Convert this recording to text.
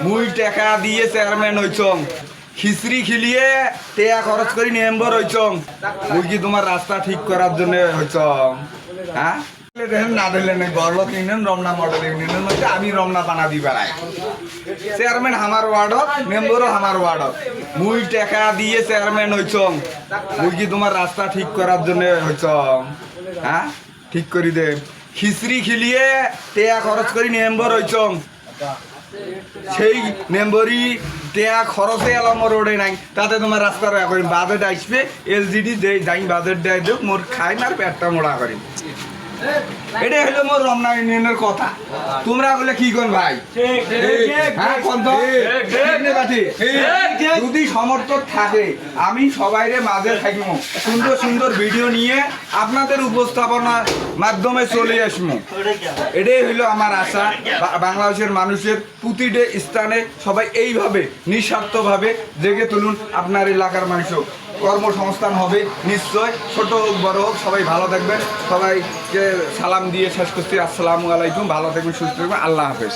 মুই টাকা দিয়ে চেয়ারম্যান হইছং, খিচড়ি খিলিয়ে টেয়া খরচ করি মেম্বার হইছং, মুই কি তোমার রাস্তা ঠিক করার জন্য হইছং? হ্যাঁ দেখেন না দিলেন গড়লোক ইউনিয়ন রমনা মডেল ইউনিয়নের মধ্যে আমি রমনা বানা দি বেড়াই। চেয়ারম্যান আমার ওয়ার্ডত, মেম্বারও আমার ওয়ার্ডত। মুই টাকা দিয়ে চেয়ারম্যান হইছং, মুই কি তোমার রাস্তা ঠিক করার জন্য হইছং? হ্যাঁ ঠিক করি দে। খিচড়ি খিলিয়ে টেয়া খরচ করি মেম্বার হইছং, সেই মেম্বরি টেয়া খরচে এলাম রোডে নাই, তাতে তোমার রাস্তার করি বাজেট আসবে এলজিডি যে যাই বাজেট দেয় দেব মোর খাই না আর পেটটা মোড়া করি। এটাই হলো মোর রমনা ইউনিয়নের কথা। তোমরা বলে কি কোন ভাই? হ্যাঁ কোন তো যদি সমর্থক থাকে আমি সবাইরে মাঝে থাকবো, সুন্দর সুন্দর ভিডিও নিয়ে আপনাদের উপস্থাপনার মাধ্যমে চলে আসবো। এটাই হইলো আমার আশা। বাংলাদেশের মানুষের প্রতিটি স্থানে সবাই এইভাবে নিঃস্বার্থভাবে জেগে তুলুন। আপনার এলাকার মানুষও কর্মসংস্থান হবে নিশ্চয়, ছোট হোক বড় হোক সবাই ভালো থাকবেন। সবাইকে সালাম দিয়ে শেষ করছি, আসসালামু আলাইকুম। ভালো থাকবেন, সুস্থ থাকবেন, আল্লাহ হাফেজ।